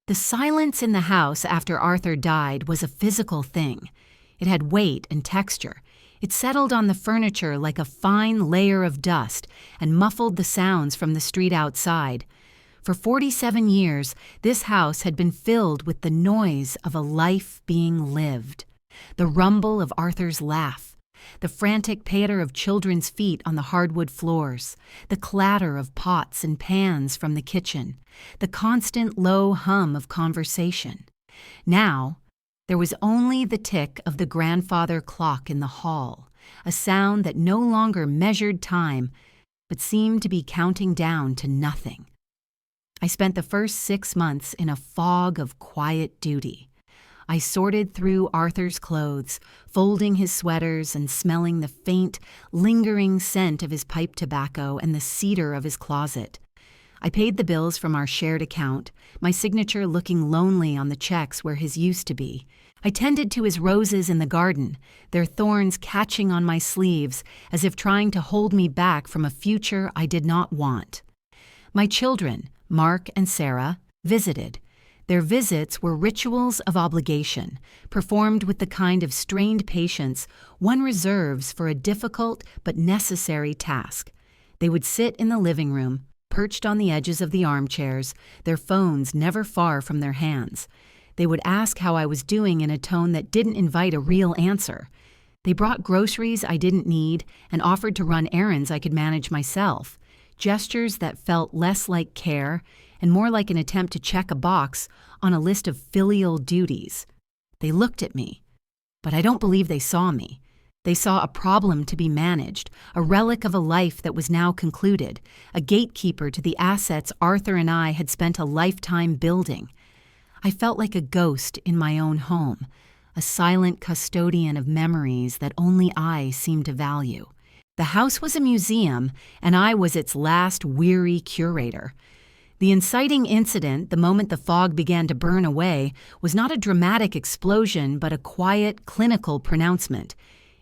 The silence in the house after Arthur died was a physical thing. It had weight and texture. It settled on the furniture like a fine layer of dust and muffled the sounds from the street outside. For 47 years, this house had been filled with the noise of a life being lived. The rumble of Arthur's laugh, the frantic patter of children's feet on the hardwood floors, the clatter of pots and pans from the kitchen, the constant low hum of conversation. Now, there was only the tick of the grandfather clock in the hall, a sound that no longer measured time, but seemed to be counting down to nothing. I spent the first 6 months in a fog of quiet duty. I sorted through Arthur's clothes, folding his sweaters and smelling the faint, lingering scent of his pipe tobacco and the cedar of his closet. I paid the bills from our shared account, my signature looking lonely on the checks where his used to be. I tended to his roses in the garden, their thorns catching on my sleeves as if trying to hold me back from a future I did not want. My children, Mark and Sarah, visited. Their visits were rituals of obligation, performed with the kind of strained patience one reserves for a difficult but necessary task. They would sit in the living room, perched on the edges of the armchairs, their phones never far from their hands. They would ask how I was doing in a tone that didn't invite a real answer. They brought groceries I didn't need and offered to run errands I could manage myself, gestures that felt less like care and more like an attempt to check a box on a list of filial duties. They looked at me, but I don't believe they saw me. They saw a problem to be managed, a relic of a life that was now concluded, a gatekeeper to the assets Arthur and I had spent a lifetime building. I felt like a ghost in my own home, a silent custodian of memories that only I seemed to value. The house was a museum, and I was its last weary curator. The inciting incident, the moment the fog began to burn away, was not a dramatic explosion but a quiet, clinical pronouncement.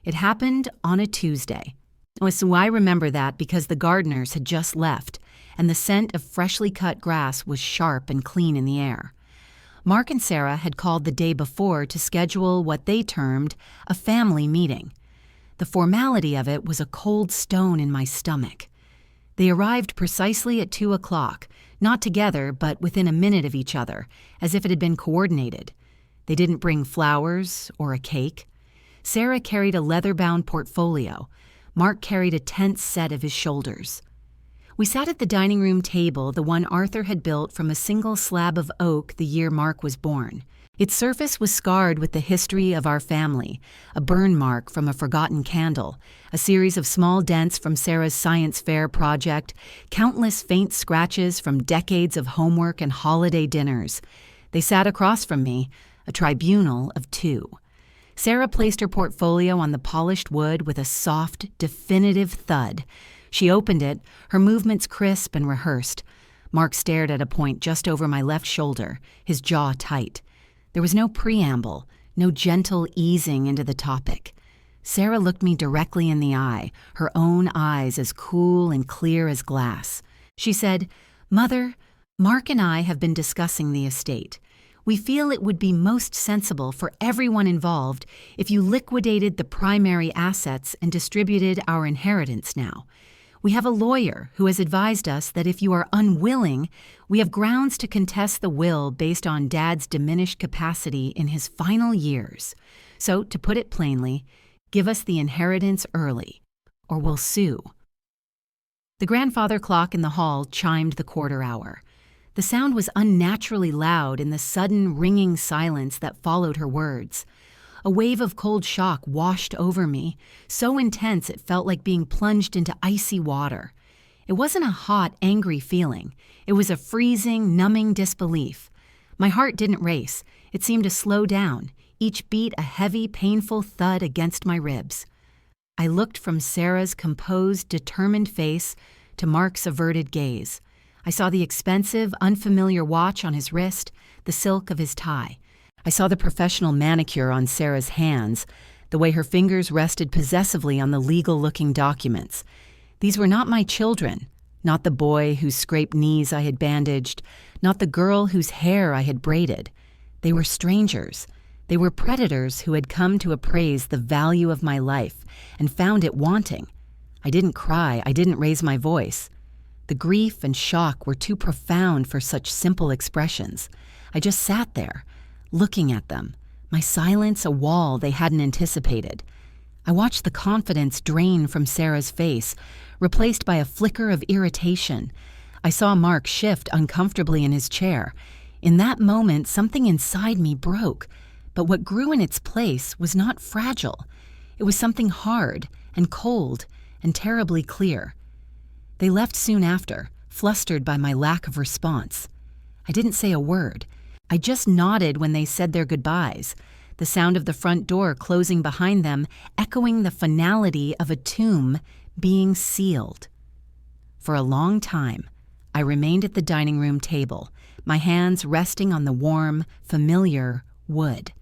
It happened on a Tuesday. So I remember that because the gardeners had just left, and the scent of freshly cut grass was sharp and clean in the air. Mark and Sarah had called the day before to schedule what they termed a family meeting. The formality of it was a cold stone in my stomach. They arrived precisely at 2 o'clock, not together but within a minute of each other, as if it had been coordinated. They didn't bring flowers or a cake. Sarah carried a leather-bound portfolio. Mark carried a tense set of his shoulders. We sat at the dining room table, the one Arthur had built from a single slab of oak the year Mark was born. Its surface was scarred with the history of our family, a burn mark from a forgotten candle, a series of small dents from Sarah's science fair project, countless faint scratches from decades of homework and holiday dinners. They sat across from me, a tribunal of two. Sarah placed her portfolio on the polished wood with a soft, definitive thud. She opened it, her movements crisp and rehearsed. Mark stared at a point just over my left shoulder, his jaw tight. There was no preamble, no gentle easing into the topic. Sarah looked me directly in the eye, her own eyes as cool and clear as glass. She said, "Mother, Mark and I have been discussing the estate. We feel it would be most sensible for everyone involved if you liquidated the primary assets and distributed our inheritance now. We have a lawyer who has advised us that if you are unwilling, we have grounds to contest the will based on Dad's diminished capacity in his final years. So, to put it plainly, give us the inheritance early, or we'll sue." The grandfather clock in the hall chimed the quarter hour. The sound was unnaturally loud in the sudden ringing silence that followed her words. A wave of cold shock washed over me, so intense it felt like being plunged into icy water. It wasn't a hot, angry feeling. It was a freezing, numbing disbelief. My heart didn't race. It seemed to slow down, each beat a heavy, painful thud against my ribs. I looked from Sarah's composed, determined face to Mark's averted gaze. I saw the expensive, unfamiliar watch on his wrist, the silk of his tie. I saw the professional manicure on Sarah's hands, the way her fingers rested possessively on the legal-looking documents. These were not my children, not the boy whose scraped knees I had bandaged, not the girl whose hair I had braided. They were strangers. They were predators who had come to appraise the value of my life and found it wanting. I didn't cry. I didn't raise my voice. The grief and shock were too profound for such simple expressions. I just sat there, looking at them, my silence a wall they hadn't anticipated. I watched the confidence drain from Sarah's face, replaced by a flicker of irritation. I saw Mark shift uncomfortably in his chair. In that moment, something inside me broke, but what grew in its place was not fragile. It was something hard and cold and terribly clear. They left soon after, flustered by my lack of response. I didn't say a word. I just nodded when they said their goodbyes, the sound of the front door closing behind them echoing the finality of a tomb being sealed. For a long time, I remained at the dining room table, my hands resting on the warm, familiar wood.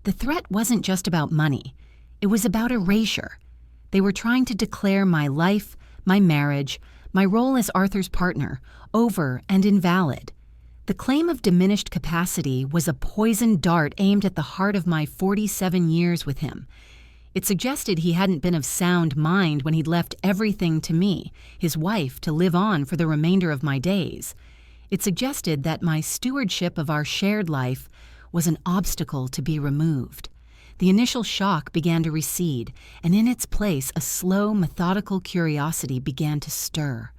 The threat wasn't just about money. It was about erasure. They were trying to declare my life, my marriage, my role as Arthur's partner, over and invalid. The claim of diminished capacity was a poisoned dart aimed at the heart of my 47 years with him. It suggested he hadn't been of sound mind when he'd left everything to me, his wife, to live on for the remainder of my days. It suggested that my stewardship of our shared life was an obstacle to be removed. The initial shock began to recede, and in its place a slow, methodical curiosity began to stir.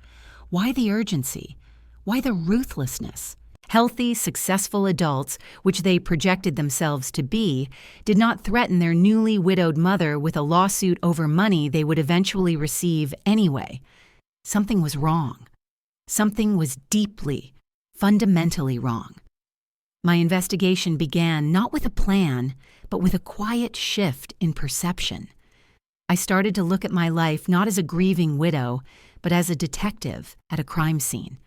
Why the urgency? Why the ruthlessness? Healthy, successful adults, which they projected themselves to be, did not threaten their newly widowed mother with a lawsuit over money they would eventually receive anyway. Something was wrong. Something was deeply, fundamentally wrong. My investigation began not with a plan, but with a quiet shift in perception. I started to look at my life not as a grieving widow, but as a detective at a crime scene.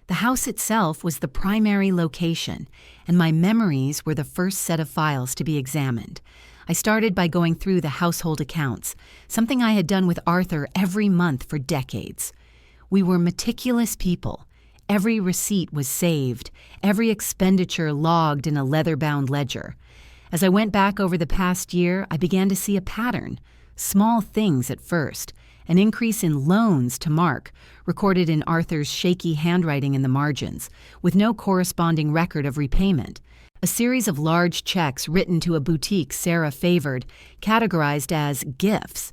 The house itself was the primary location, and my memories were the first set of files to be examined. I started by going through the household accounts, something I had done with Arthur every month for decades. We were meticulous people. Every receipt was saved, every expenditure logged in a leather-bound ledger. As I went back over the past year, I began to see a pattern. Small things at first. An increase in loans to Mark, recorded in Arthur's shaky handwriting in the margins, with no corresponding record of repayment. A series of large checks written to a boutique Sarah favored, categorized as gifts.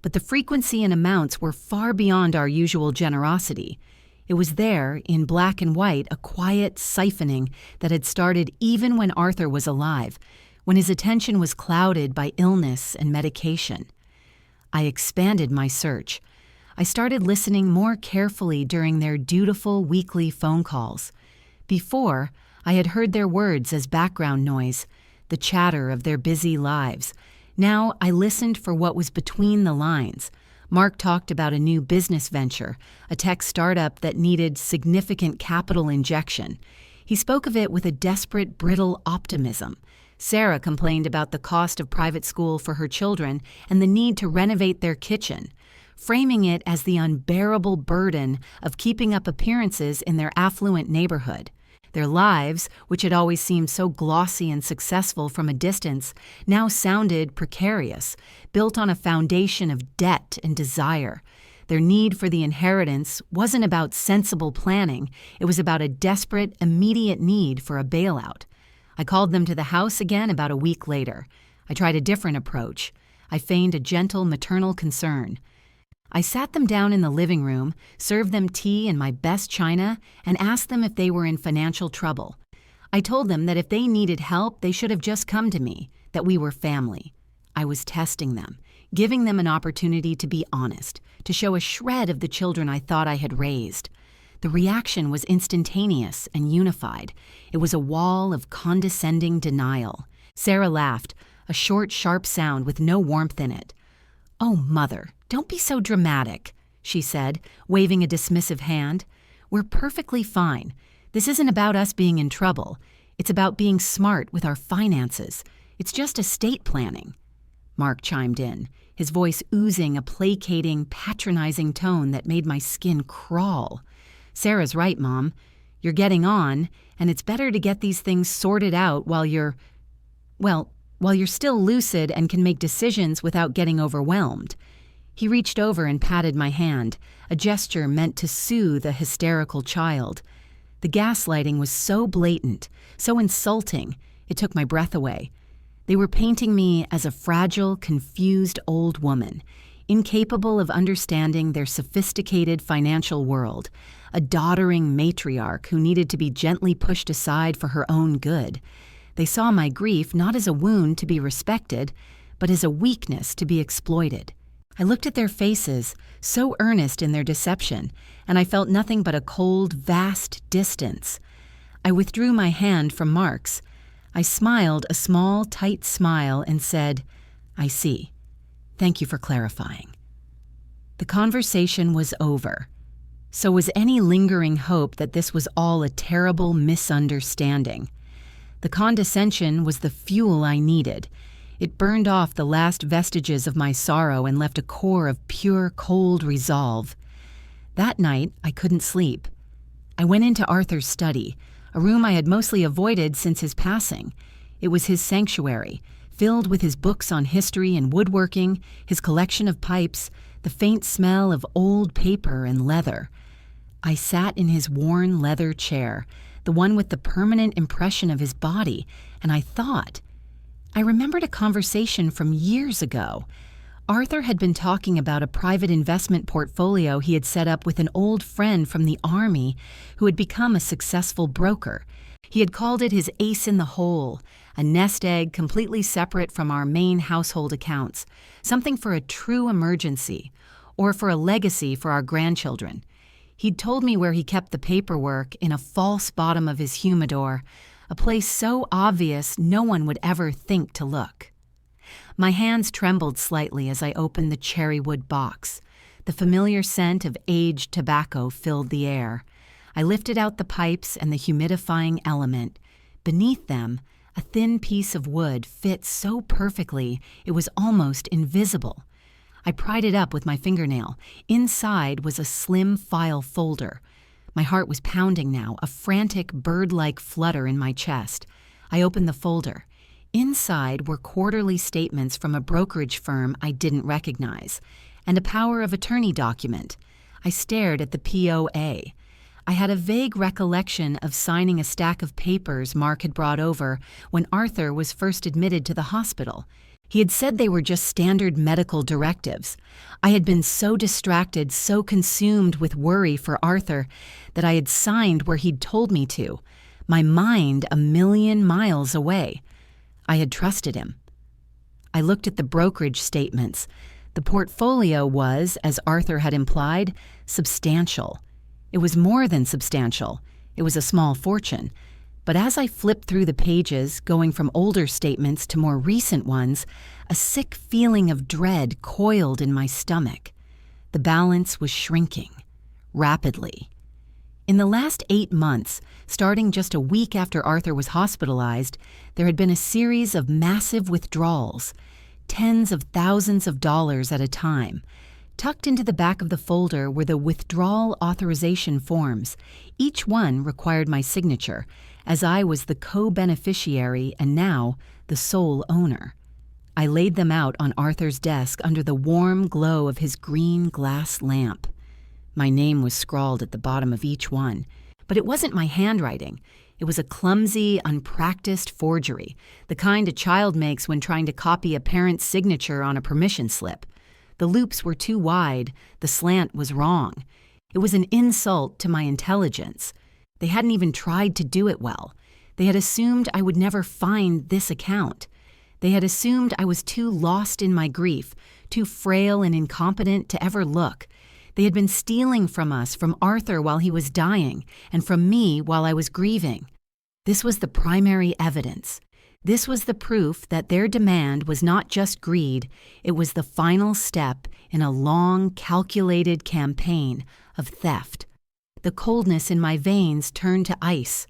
But the frequency and amounts were far beyond our usual generosity. It was there, in black and white, a quiet siphoning that had started even when Arthur was alive, when his attention was clouded by illness and medication. I expanded my search. I started listening more carefully during their dutiful weekly phone calls. Before, I had heard their words as background noise, the chatter of their busy lives. Now I listened for what was between the lines. Mark talked about a new business venture, a tech startup that needed significant capital injection. He spoke of it with a desperate, brittle optimism. Sarah complained about the cost of private school for her children and the need to renovate their kitchen, framing it as the unbearable burden of keeping up appearances in their affluent neighborhood. Their lives, which had always seemed so glossy and successful from a distance, now sounded precarious, built on a foundation of debt and desire. Their need for the inheritance wasn't about sensible planning, it was about a desperate, immediate need for a bailout. I called them to the house again about a week later. I tried a different approach. I feigned a gentle maternal concern. I sat them down in the living room, served them tea in my best china, and asked them if they were in financial trouble. I told them that if they needed help, they should have just come to me, that we were family. I was testing them, giving them an opportunity to be honest, to show a shred of the children I thought I had raised. The reaction was instantaneous and unified. It was a wall of condescending denial. Sarah laughed, a short, sharp sound with no warmth in it. "Oh, Mother, don't be so dramatic," she said, waving a dismissive hand. "We're perfectly fine. This isn't about us being in trouble. It's about being smart with our finances. It's just estate planning." Mark chimed in, his voice oozing a placating, patronizing tone that made my skin crawl. "Sarah's right, Mom. You're getting on, and it's better to get these things sorted out while you're still lucid and can make decisions without getting overwhelmed." He reached over and patted my hand, a gesture meant to soothe a hysterical child. The gaslighting was so blatant, so insulting, it took my breath away. They were painting me as a fragile, confused old woman, incapable of understanding their sophisticated financial world, a doddering matriarch who needed to be gently pushed aside for her own good. They saw my grief not as a wound to be respected, but as a weakness to be exploited. I looked at their faces, so earnest in their deception, and I felt nothing but a cold, vast distance. I withdrew my hand from Mark's. I smiled a small, tight smile and said, "I see. Thank you for clarifying." The conversation was over. So was any lingering hope that this was all a terrible misunderstanding. The condescension was the fuel I needed. It burned off the last vestiges of my sorrow and left a core of pure, cold resolve. That night, I couldn't sleep. I went into Arthur's study, a room I had mostly avoided since his passing. It was his sanctuary, filled with his books on history and woodworking, his collection of pipes, the faint smell of old paper and leather. I sat in his worn leather chair, the one with the permanent impression of his body, and I thought. I remembered a conversation from years ago. Arthur had been talking about a private investment portfolio he had set up with an old friend from the Army who had become a successful broker. He had called it his ace in the hole, a nest egg completely separate from our main household accounts, something for a true emergency, or for a legacy for our grandchildren. He'd told me where he kept the paperwork in a false bottom of his humidor, a place so obvious no one would ever think to look. My hands trembled slightly as I opened the cherrywood box. The familiar scent of aged tobacco filled the air. I lifted out the pipes and the humidifying element. Beneath them, a thin piece of wood fit so perfectly it was almost invisible. I pried it up with my fingernail. Inside was a slim file folder. My heart was pounding now, a frantic bird-like flutter in my chest. I opened the folder. Inside were quarterly statements from a brokerage firm I didn't recognize, and a power of attorney document. I stared at the POA. I had a vague recollection of signing a stack of papers Mark had brought over when Arthur was first admitted to the hospital. He had said they were just standard medical directives. I had been so distracted, so consumed with worry for Arthur, that I had signed where he'd told me to, my mind a million miles away. I had trusted him. I looked at the brokerage statements. The portfolio was, as Arthur had implied, substantial. It was more than substantial. It was a small fortune. But as I flipped through the pages, going from older statements to more recent ones, a sick feeling of dread coiled in my stomach. The balance was shrinking, rapidly. In the last 8 months, starting just a week after Arthur was hospitalized, there had been a series of massive withdrawals, tens of thousands of dollars at a time. Tucked into the back of the folder were the withdrawal authorization forms. Each one required my signature, as I was the co-beneficiary and now the sole owner. I laid them out on Arthur's desk under the warm glow of his green glass lamp. My name was scrawled at the bottom of each one, but it wasn't my handwriting. It was a clumsy, unpracticed forgery, the kind a child makes when trying to copy a parent's signature on a permission slip. The loops were too wide, the slant was wrong. It was an insult to my intelligence. They hadn't even tried to do it well. They had assumed I would never find this account. They had assumed I was too lost in my grief, too frail and incompetent to ever look. They had been stealing from us, from Arthur while he was dying, and from me while I was grieving. This was the primary evidence. This was the proof that their demand was not just greed, it was the final step in a long, calculated campaign of theft. The coldness in my veins turned to ice.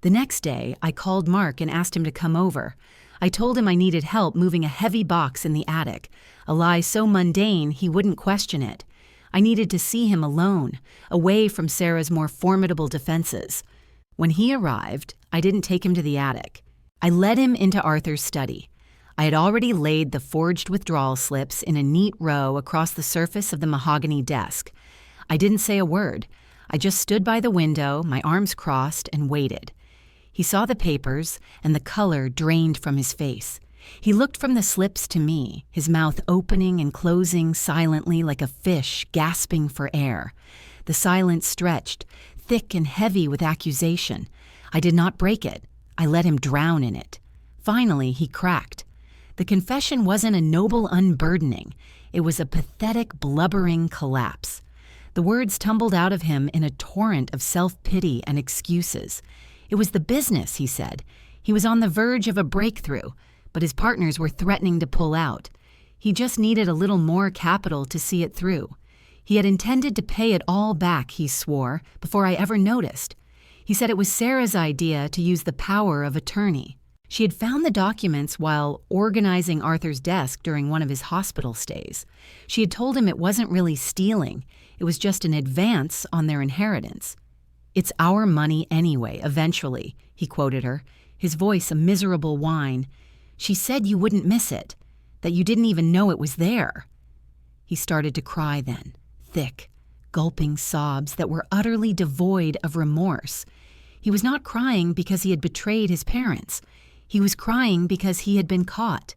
The next day, I called Mark and asked him to come over. I told him I needed help moving a heavy box in the attic, a lie so mundane he wouldn't question it. I needed to see him alone, away from Sarah's more formidable defenses. When he arrived, I didn't take him to the attic. I led him into Arthur's study. I had already laid the forged withdrawal slips in a neat row across the surface of the mahogany desk. I didn't say a word. I just stood by the window, my arms crossed, and waited. He saw the papers, and the color drained from his face. He looked from the slips to me, his mouth opening and closing silently like a fish gasping for air. The silence stretched, thick and heavy with accusation. I did not break it. I let him drown in it. Finally, he cracked. The confession wasn't a noble unburdening. It was a pathetic, blubbering collapse. The words tumbled out of him in a torrent of self-pity and excuses. It was the business, he said. He was on the verge of a breakthrough, but his partners were threatening to pull out. He just needed a little more capital to see it through. He had intended to pay it all back, he swore, before I ever noticed. He said it was Sarah's idea to use the power of attorney. She had found the documents while organizing Arthur's desk during one of his hospital stays. She had told him it wasn't really stealing. It was just an advance on their inheritance. "It's our money anyway, eventually," he quoted her, his voice a miserable whine. "She said you wouldn't miss it, that you didn't even know it was there." He started to cry then, thick, gulping sobs that were utterly devoid of remorse. He was not crying because he had betrayed his parents. He was crying because he had been caught.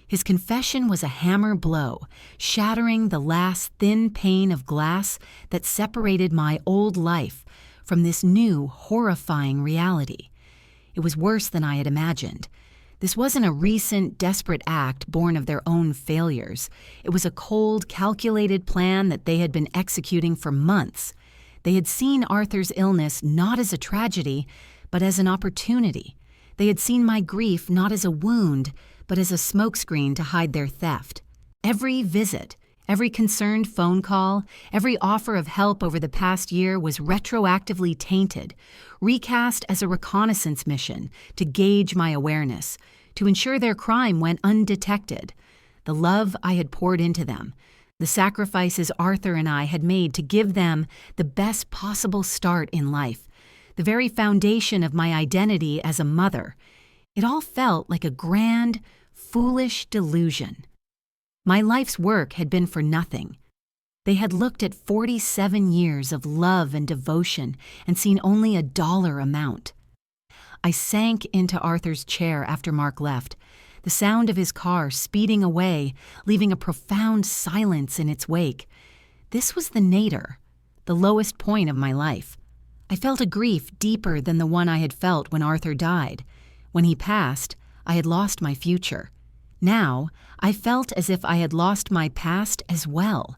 His confession was a hammer blow, shattering the last thin pane of glass that separated my old life from this new, horrifying reality. It was worse than I had imagined. This wasn't a recent, desperate act born of their own failures. It was a cold, calculated plan that they had been executing for months. They had seen Arthur's illness not as a tragedy, but as an opportunity. They had seen my grief not as a wound, but as a smokescreen to hide their theft. Every visit, every concerned phone call, every offer of help over the past year was retroactively tainted, recast as a reconnaissance mission to gauge my awareness, to ensure their crime went undetected. The love I had poured into them, the sacrifices Arthur and I had made to give them the best possible start in life, the very foundation of my identity as a mother, it all felt like a grand, foolish delusion. My life's work had been for nothing. They had looked at 47 years of love and devotion and seen only a dollar amount. I sank into Arthur's chair after Mark left, the sound of his car speeding away, leaving a profound silence in its wake. This was the nadir, the lowest point of my life. I felt a grief deeper than the one I had felt when Arthur died. When he passed, I had lost my future. Now, I felt as if I had lost my past as well.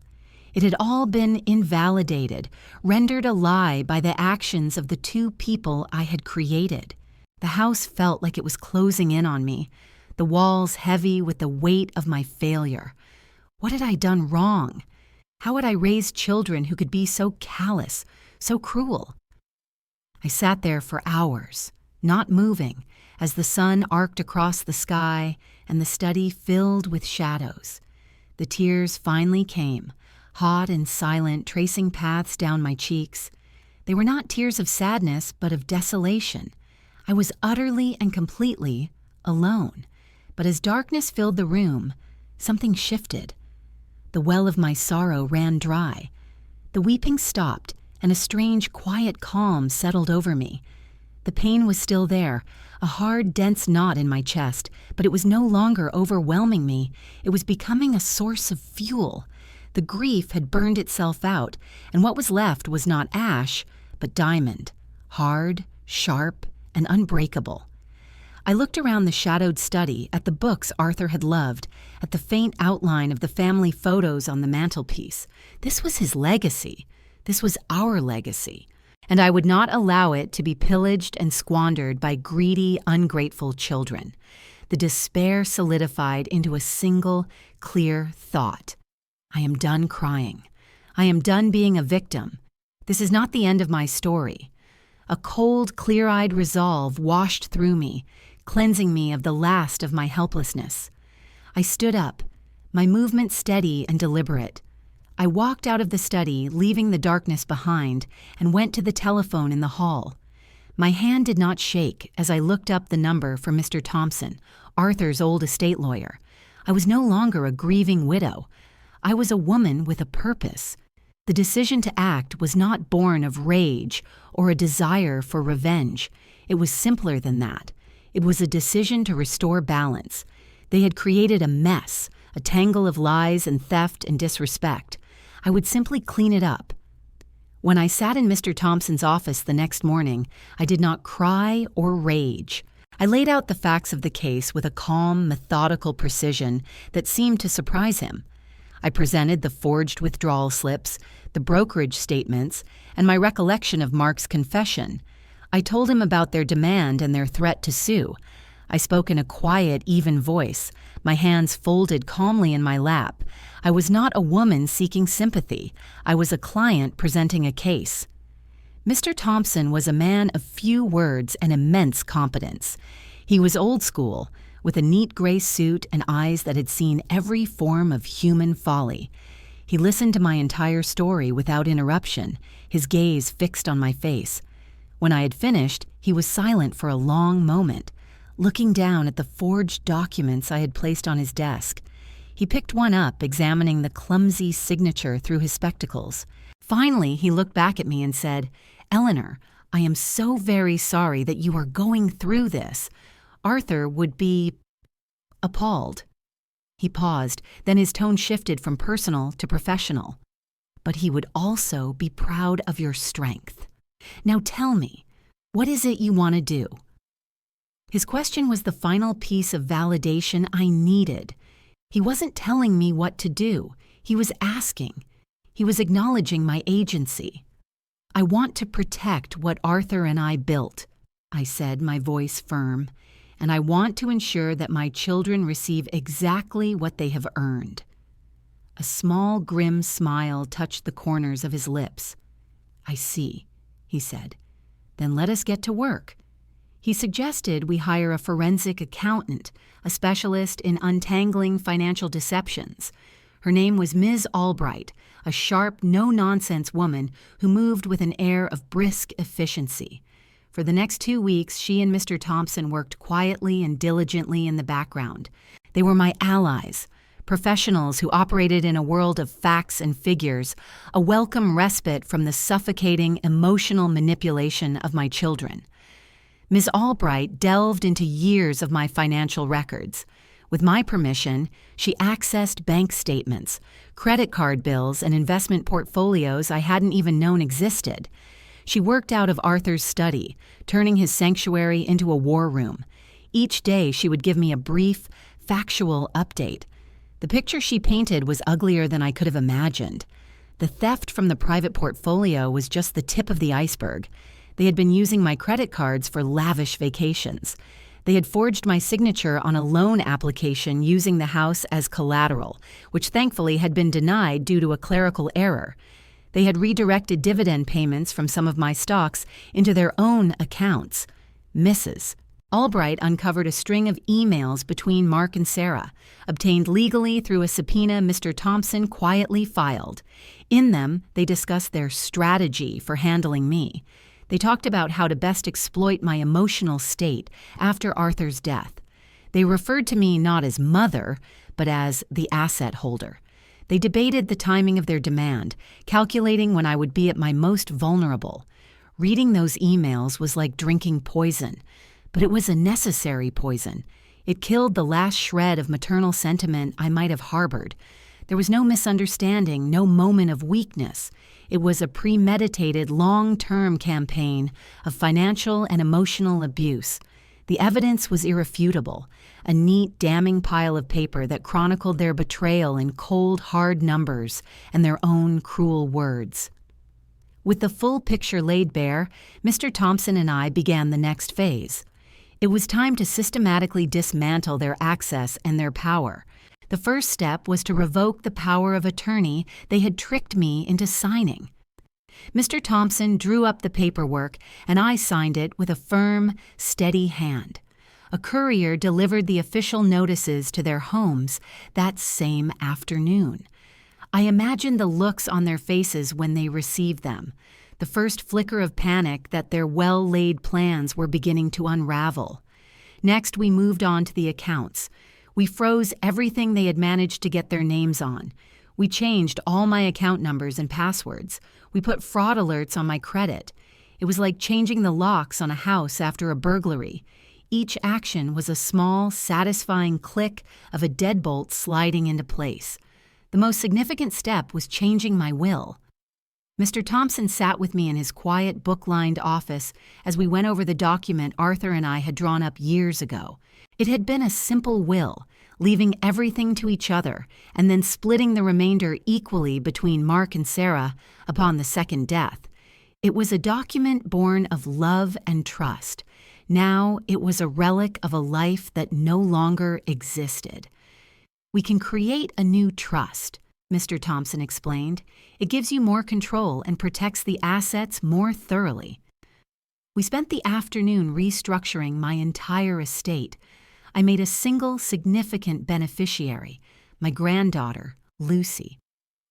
It had all been invalidated, rendered a lie by the actions of the two people I had created. The house felt like it was closing in on me, the walls heavy with the weight of my failure. What had I done wrong? How had I raised children who could be so callous, so cruel? I sat there for hours, not moving, as the sun arced across the sky and the study filled with shadows. The tears finally came, hot and silent, tracing paths down my cheeks. They were not tears of sadness, but of desolation. I was utterly and completely alone. But as darkness filled the room, something shifted. The well of my sorrow ran dry. The weeping stopped, and a strange, quiet calm settled over me. The pain was still there, a hard, dense knot in my chest, but it was no longer overwhelming me. It was becoming a source of fuel. The grief had burned itself out, and what was left was not ash, but diamond, hard, sharp, and unbreakable. I looked around the shadowed study, at the books Arthur had loved, at the faint outline of the family photos on the mantelpiece. This was his legacy. This was our legacy. And I would not allow it to be pillaged and squandered by greedy, ungrateful children. The despair solidified into a single, clear thought. I am done crying. I am done being a victim. This is not the end of my story. A cold, clear-eyed resolve washed through me, cleansing me of the last of my helplessness. I stood up, my movement steady and deliberate. I walked out of the study, leaving the darkness behind, and went to the telephone in the hall. My hand did not shake as I looked up the number for Mr. Thompson, Arthur's old estate lawyer. I was no longer a grieving widow. I was a woman with a purpose. The decision to act was not born of rage or a desire for revenge. It was simpler than that. It was a decision to restore balance. They had created a mess, a tangle of lies and theft and disrespect. I would simply clean it up. When I sat in Mr. Thompson's office the next morning, I did not cry or rage. I laid out the facts of the case with a calm, methodical precision that seemed to surprise him. I presented the forged withdrawal slips, the brokerage statements, and my recollection of Mark's confession. I told him about their demand and their threat to sue. I spoke in a quiet, even voice, my hands folded calmly in my lap. I was not a woman seeking sympathy. I was a client presenting a case. Mr. Thompson was a man of few words and immense competence. He was old school, with a neat gray suit and eyes that had seen every form of human folly. He listened to my entire story without interruption, his gaze fixed on my face. When I had finished, he was silent for a long moment, looking down at the forged documents I had placed on his desk. He picked one up, examining the clumsy signature through his spectacles. Finally, he looked back at me and said, "Eleanor, I am so very sorry that you are going through this. Arthur would be appalled." He paused, then his tone shifted from personal to professional. "But he would also be proud of your strength. Now tell me, what is it you want to do?" His question was the final piece of validation I needed. He wasn't telling me what to do. He was asking. He was acknowledging my agency. "I want to protect what Arthur and I built," I said, my voice firm, "and I want to ensure that my children receive exactly what they have earned." A small, grim smile touched the corners of his lips. "I see," he said. "Then let us get to work." He suggested we hire a forensic accountant, a specialist in untangling financial deceptions. Her name was Ms. Albright, a sharp, no-nonsense woman who moved with an air of brisk efficiency. For the next 2 weeks, she and Mr. Thompson worked quietly and diligently in the background. They were my allies, professionals who operated in a world of facts and figures, a welcome respite from the suffocating emotional manipulation of my children. Ms. Albright delved into years of my financial records. With my permission, she accessed bank statements, credit card bills, and investment portfolios I hadn't even known existed. She worked out of Arthur's study, turning his sanctuary into a war room. Each day she would give me a brief, factual update. The picture she painted was uglier than I could have imagined. The theft from the private portfolio was just the tip of the iceberg. They had been using my credit cards for lavish vacations. They had forged my signature on a loan application using the house as collateral, which thankfully had been denied due to a clerical error. They had redirected dividend payments from some of my stocks into their own accounts. Mrs. Albright uncovered a string of emails between Mark and Sarah, obtained legally through a subpoena Mr. Thompson quietly filed. In them, they discussed their strategy for handling me. They talked about how to best exploit my emotional state after Arthur's death. They referred to me not as mother, but as the asset holder. They debated the timing of their demand, calculating when I would be at my most vulnerable. Reading those emails was like drinking poison, but it was a necessary poison. It killed the last shred of maternal sentiment I might have harbored. There was no misunderstanding, no moment of weakness. It was a premeditated, long-term campaign of financial and emotional abuse. The evidence was irrefutable, a neat, damning pile of paper that chronicled their betrayal in cold, hard numbers and their own cruel words. With the full picture laid bare, Mr. Thompson and I began the next phase. It was time to systematically dismantle their access and their power. The first step was to revoke the power of attorney they had tricked me into signing. Mr. Thompson drew up the paperwork, and I signed it with a firm, steady hand. A courier delivered the official notices to their homes that same afternoon. I imagined the looks on their faces when they received them. the first flicker of panic that their well-laid plans were beginning to unravel. Next, we moved on to the accounts. We froze everything they had managed to get their names on. We changed all my account numbers and passwords. We put fraud alerts on my credit. It was like changing the locks on a house after a burglary. Each action was a small, satisfying click of a deadbolt sliding into place. The most significant step was changing my will. Mr. Thompson sat with me in his quiet, book-lined office as we went over the document Arthur and I had drawn up years ago. It had been a simple will, leaving everything to each other and then splitting the remainder equally between Mark and Sarah upon the second death. It was a document born of love and trust. Now it was a relic of a life that no longer existed. We can create a new trust, Mr. Thompson explained. It gives you more control and protects the assets more thoroughly. We spent the afternoon restructuring my entire estate. I made a single significant beneficiary, my granddaughter, Lucy.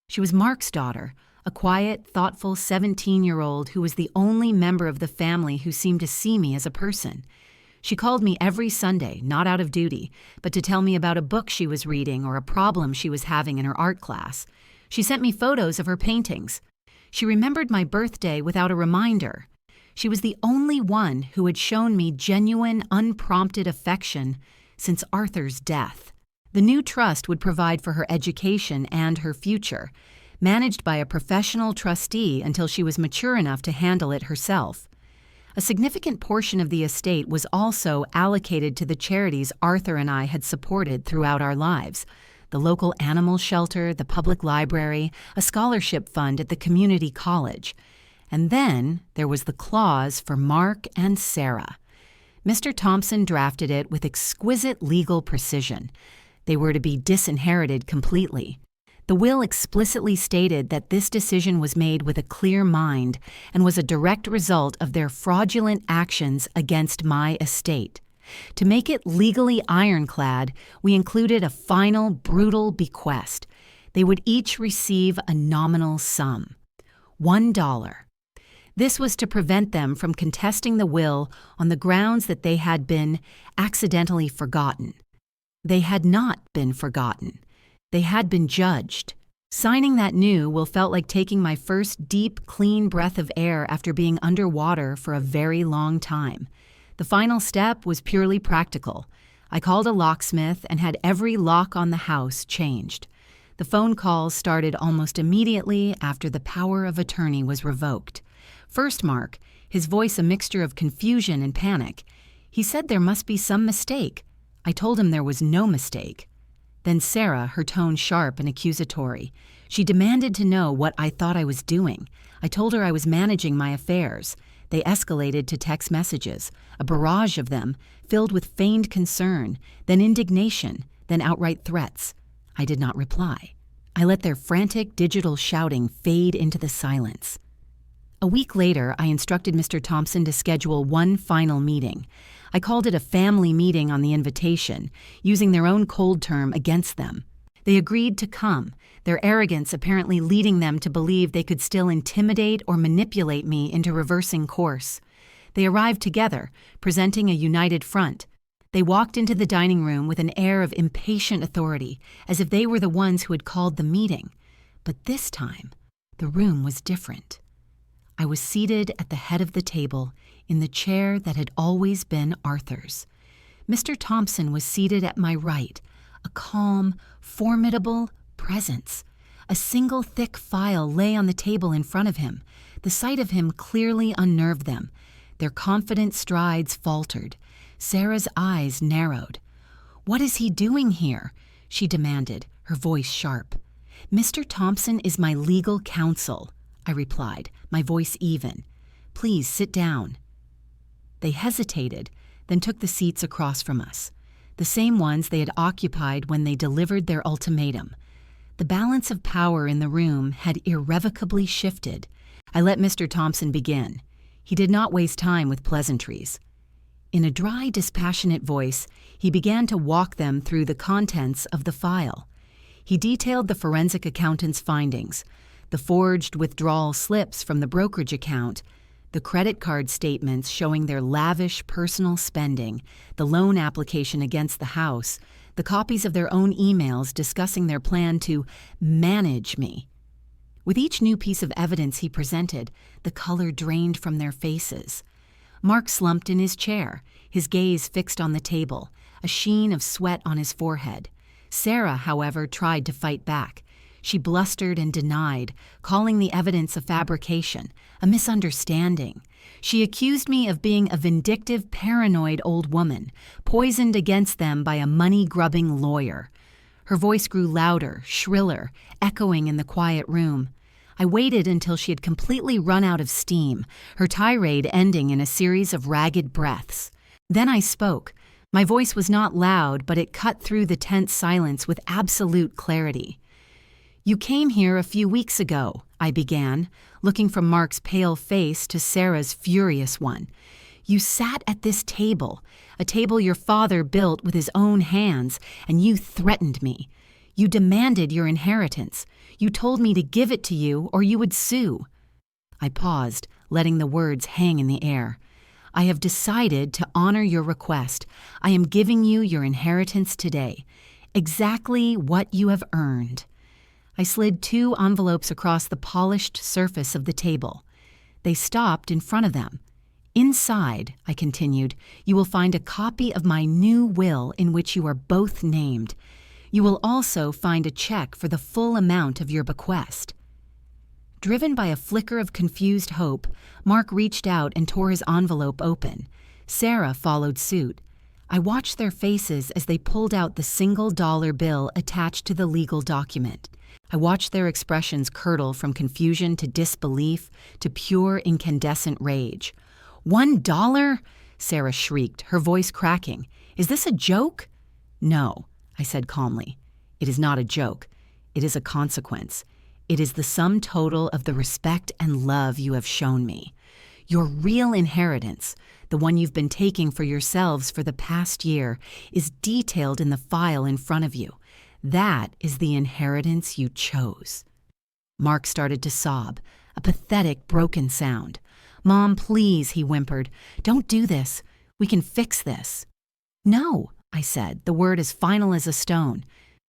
She was Mark's daughter, a quiet, thoughtful 17-year-old who was the only member of the family who seemed to see me as a person. She called me every Sunday, not out of duty, but to tell me about a book she was reading or a problem she was having in her art class. She sent me photos of her paintings. She remembered my birthday without a reminder. She was the only one who had shown me genuine, unprompted affection since Arthur's death. The new trust would provide for her education and her future, managed by a professional trustee until she was mature enough to handle it herself. A significant portion of the estate was also allocated to the charities Arthur and I had supported throughout our lives: the local animal shelter, the public library, a scholarship fund at the community college. And then there was the clause for Mark and Sarah. Mr. Thompson drafted it with exquisite legal precision. They were to be disinherited completely. The will explicitly stated that this decision was made with a clear mind and was a direct result of their fraudulent actions against my estate. To make it legally ironclad, we included a final, brutal bequest. They would each receive a nominal sum, $1. This was to prevent them from contesting the will on the grounds that they had been accidentally forgotten. They had not been forgotten. They had been judged. Signing that new will felt like taking my first deep, clean breath of air after being underwater for a very long time. The final step was purely practical. I called a locksmith and had every lock on the house changed. The phone calls started almost immediately after the power of attorney was revoked. First Mark, his voice a mixture of confusion and panic. He said there must be some mistake. I told him there was no mistake. Then Sarah, her tone sharp and accusatory. She demanded to know what I thought I was doing. I told her I was managing my affairs. They escalated to text messages, a barrage of them, filled with feigned concern, then indignation, then outright threats. I did not reply. I let their frantic digital shouting fade into the silence. A week later, I instructed Mr. Thompson to schedule one final meeting. I called it a family meeting on the invitation, using their own cold term against them. They agreed to come, their arrogance apparently leading them to believe they could still intimidate or manipulate me into reversing course. They arrived together, presenting a united front. They walked into the dining room with an air of impatient authority, as if they were the ones who had called the meeting. But this time, the room was different. I was seated at the head of the table, in the chair that had always been Arthur's. Mr. Thompson was seated at my right, a calm, formidable presence. A single thick file lay on the table in front of him. The sight of him clearly unnerved them. Their confident strides faltered. Sarah's eyes narrowed. "What is he doing here?" she demanded, her voice sharp. "Mr. Thompson is my legal counsel," I replied, my voice even. "Please sit down." They hesitated, then took the seats across from us, the same ones they had occupied when they delivered their ultimatum. The balance of power in the room had irrevocably shifted. I let Mr. Thompson begin. He did not waste time with pleasantries. In a dry, dispassionate voice, he began to walk them through the contents of the file. He detailed the forensic accountant's findings, the forged withdrawal slips from the brokerage account, the credit card statements showing their lavish personal spending, the loan application against the house, the copies of their own emails discussing their plan to manage me. With each new piece of evidence he presented, the color drained from their faces. Mark slumped in his chair, his gaze fixed on the table, a sheen of sweat on his forehead. Sarah, however, tried to fight back. She blustered and denied, calling the evidence a fabrication, a misunderstanding. She accused me of being a vindictive, paranoid old woman, poisoned against them by a money-grubbing lawyer. Her voice grew louder, shriller, echoing in the quiet room. I waited until she had completely run out of steam, her tirade ending in a series of ragged breaths. Then I spoke. My voice was not loud, but it cut through the tense silence with absolute clarity. "You came here a few weeks ago," I began, looking from Mark's pale face to Sarah's furious one. "You sat at this table, a table your father built with his own hands, and you threatened me. You demanded your inheritance. You told me to give it to you or you would sue." I paused, letting the words hang in the air. "I have decided to honor your request. I am giving you your inheritance today. Exactly what you have earned." I slid 2 envelopes across the polished surface of the table. They stopped in front of them. "Inside," I continued, "you will find a copy of my new will in which you are both named. You will also find a check for the full amount of your bequest." Driven by a flicker of confused hope, Mark reached out and tore his envelope open. Sarah followed suit. I watched their faces as they pulled out the $1 bill attached to the legal document. I watched their expressions curdle from confusion to disbelief to pure incandescent rage. $1? Sarah shrieked, her voice cracking. "Is this a joke?" "No," I said calmly. "It is not a joke. It is a consequence. It is the sum total of the respect and love you have shown me. Your real inheritance, the one you've been taking for yourselves for the past year, is detailed in the file in front of you. That is the inheritance you chose." Mark started to sob, a pathetic, broken sound. "Mom, please," he whimpered. "Don't do this. We can fix this." "No," I said, the word as final as a stone.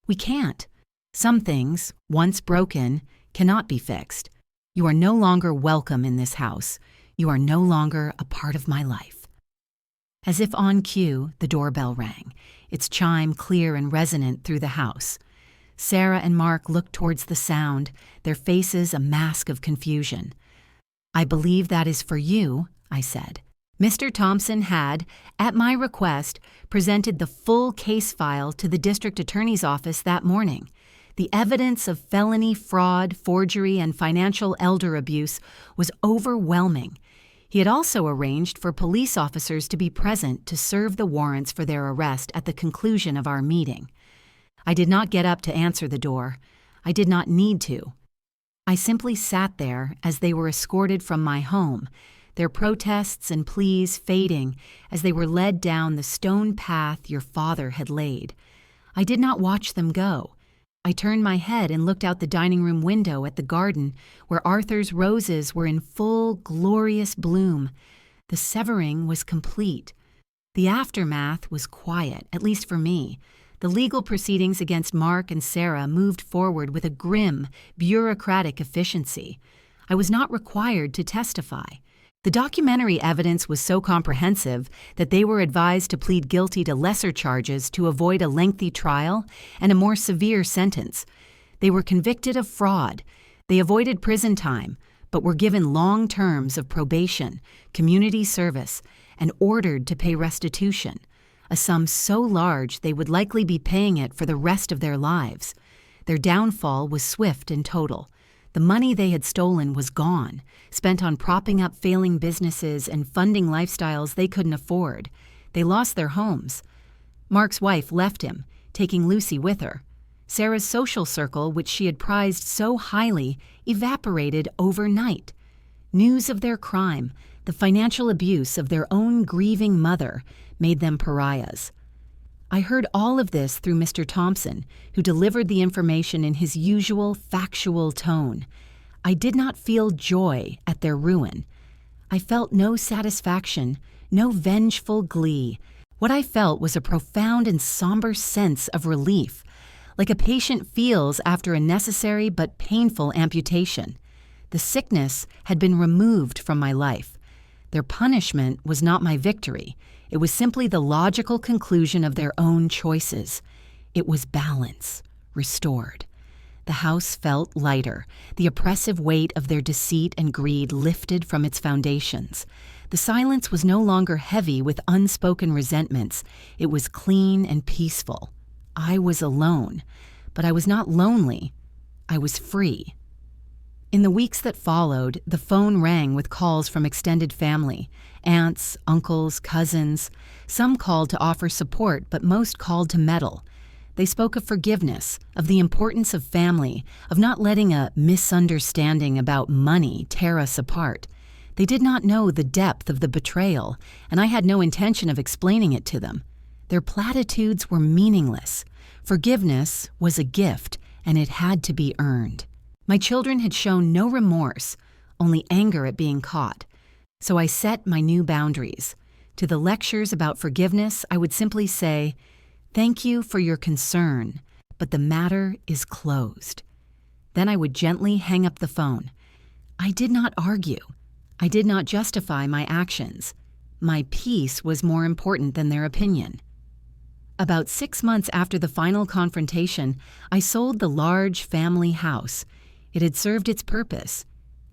"We can't. Some things, once broken, cannot be fixed. You are no longer welcome in this house. You are no longer a part of my life." As if on cue, the doorbell rang, its chime clear and resonant through the house. Sarah and Mark looked towards the sound, their faces a mask of confusion. "I believe that is for you," I said. Mr. Thompson had, at my request, presented the full case file to the district attorney's office that morning. The evidence of felony fraud, forgery, and financial elder abuse was overwhelming. He had also arranged for police officers to be present to serve the warrants for their arrest at the conclusion of our meeting. I did not get up to answer the door. I did not need to. I simply sat there as they were escorted from my home, their protests and pleas fading as they were led down the stone path your father had laid. I did not watch them go. I turned my head and looked out the dining room window at the garden where Arthur's roses were in full, glorious bloom. The severing was complete. The aftermath was quiet, at least for me. The legal proceedings against Mark and Sarah moved forward with a grim, bureaucratic efficiency. I was not required to testify. The documentary evidence was so comprehensive that they were advised to plead guilty to lesser charges to avoid a lengthy trial and a more severe sentence. They were convicted of fraud. They avoided prison time, but were given long terms of probation, community service, and ordered to pay restitution, a sum so large they would likely be paying it for the rest of their lives. Their downfall was swift and total. The money they had stolen was gone, spent on propping up failing businesses and funding lifestyles they couldn't afford. They lost their homes. Mark's wife left him, taking Lucy with her. Sarah's social circle, which she had prized so highly, evaporated overnight. News of their crime, the financial abuse of their own grieving mother, made them pariahs. I heard all of this through Mr. Thompson, who delivered the information in his usual factual tone. I did not feel joy at their ruin. I felt no satisfaction, no vengeful glee. What I felt was a profound and somber sense of relief, like a patient feels after a necessary but painful amputation. The sickness had been removed from my life. Their punishment was not my victory. It was simply the logical conclusion of their own choices. It was balance, restored. The house felt lighter. The oppressive weight of their deceit and greed lifted from its foundations. The silence was no longer heavy with unspoken resentments. It was clean and peaceful. I was alone, but I was not lonely. I was free. In the weeks that followed, the phone rang with calls from extended family, aunts, uncles, cousins. Some called to offer support, but most called to meddle. They spoke of forgiveness, of the importance of family, of not letting a misunderstanding about money tear us apart. They did not know the depth of the betrayal, and I had no intention of explaining it to them. Their platitudes were meaningless. Forgiveness was a gift, and it had to be earned. My children had shown no remorse, only anger at being caught. So I set my new boundaries. To the lectures about forgiveness, I would simply say, "Thank you for your concern, but the matter is closed." Then I would gently hang up the phone. I did not argue. I did not justify my actions. My peace was more important than their opinion. About 6 months after the final confrontation, I sold the large family house. It had served its purpose.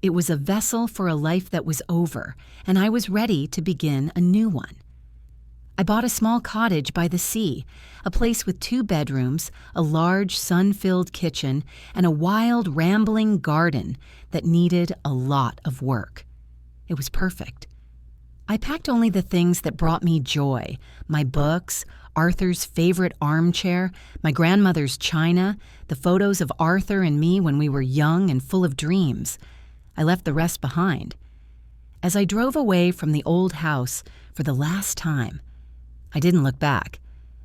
It was a vessel for a life that was over, and I was ready to begin a new one. I bought a small cottage by the sea, a place with 2 bedrooms, a large sun-filled kitchen, and a wild, rambling garden that needed a lot of work. It was perfect. I packed only the things that brought me joy: my books, Arthur's favorite armchair, my grandmother's china, the photos of Arthur and me when we were young and full of dreams. I left the rest behind. As I drove away from the old house for the last time, I didn't look back.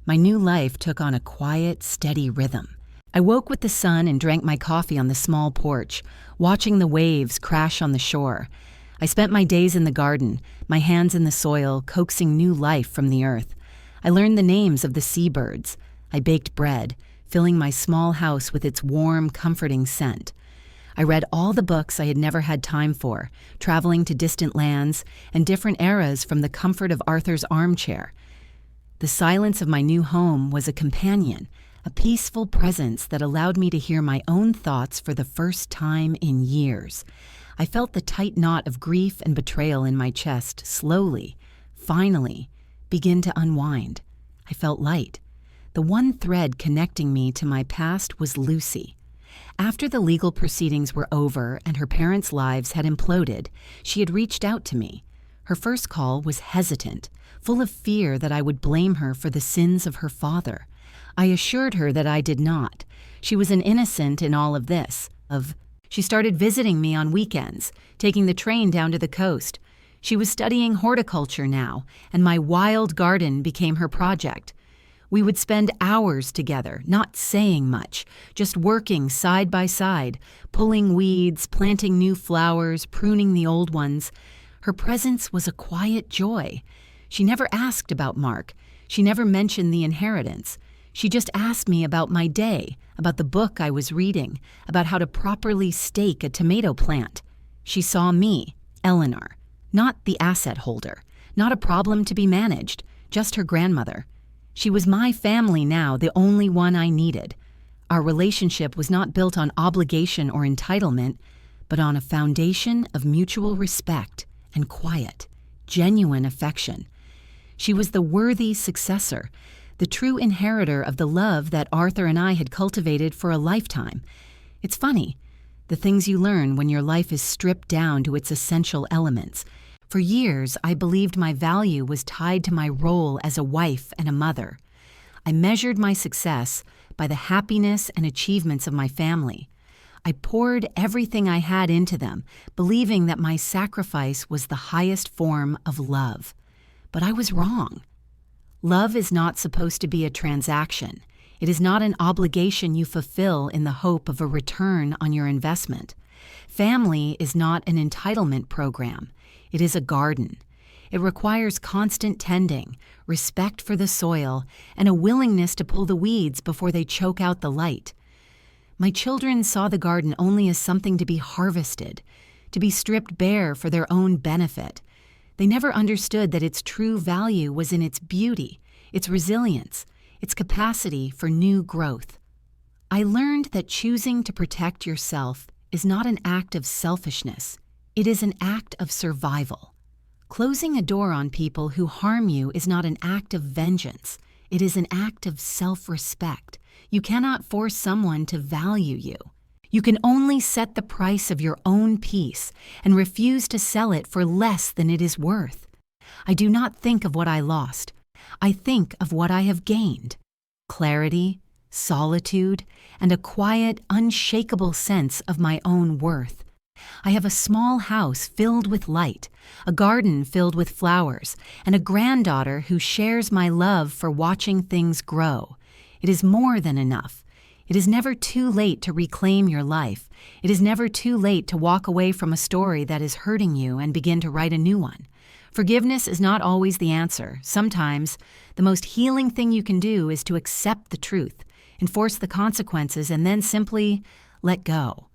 My new life took on a quiet, steady rhythm. I woke with the sun and drank my coffee on the small porch, watching the waves crash on the shore. I spent my days in the garden, my hands in the soil, coaxing new life from the earth. I learned the names of the seabirds. I baked bread, filling my small house with its warm, comforting scent. I read all the books I had never had time for, traveling to distant lands and different eras from the comfort of Arthur's armchair. The silence of my new home was a companion, a peaceful presence that allowed me to hear my own thoughts for the first time in years. I felt the tight knot of grief and betrayal in my chest slowly, finally, begin to unwind. I felt light. The one thread connecting me to my past was Lucy. After the legal proceedings were over and her parents' lives had imploded, she had reached out to me. Her first call was hesitant, full of fear that I would blame her for the sins of her father. I assured her that I did not. She was an innocent in all of this. She started visiting me on weekends, taking the train down to the coast. She was studying horticulture now, and my wild garden became her project. We would spend hours together, not saying much, just working side by side, pulling weeds, planting new flowers, pruning the old ones. Her presence was a quiet joy. She never asked about Mark. She never mentioned the inheritance. She just asked me about my day, about the book I was reading, about how to properly stake a tomato plant. She saw me, Eleanor, not the asset holder, not a problem to be managed, just her grandmother. She was my family now, the only one I needed. Our relationship was not built on obligation or entitlement, but on a foundation of mutual respect and quiet, genuine affection. She was the worthy successor, the true inheritor of the love that Arthur and I had cultivated for a lifetime. It's funny, the things you learn when your life is stripped down to its essential elements. For years, I believed my value was tied to my role as a wife and a mother. I measured my success by the happiness and achievements of my family. I poured everything I had into them, believing that my sacrifice was the highest form of love. But I was wrong. Love is not supposed to be a transaction. It is not an obligation you fulfill in the hope of a return on your investment. Family is not an entitlement program. It is a garden. It requires constant tending, respect for the soil, and a willingness to pull the weeds before they choke out the light. My children saw the garden only as something to be harvested, to be stripped bare for their own benefit. They never understood that its true value was in its beauty, its resilience, its capacity for new growth. I learned that choosing to protect yourself is not an act of selfishness. It is an act of survival. Closing a door on people who harm you is not an act of vengeance. It is an act of self-respect. You cannot force someone to value you. You can only set the price of your own peace and refuse to sell it for less than it is worth. I do not think of what I lost. I think of what I have gained. Clarity, solitude, and a quiet, unshakable sense of my own worth. I have a small house filled with light, a garden filled with flowers, and a granddaughter who shares my love for watching things grow. It is more than enough. It is never too late to reclaim your life. It is never too late to walk away from a story that is hurting you and begin to write a new one. Forgiveness is not always the answer. Sometimes, the most healing thing you can do is to accept the truth, enforce the consequences, and then simply let go.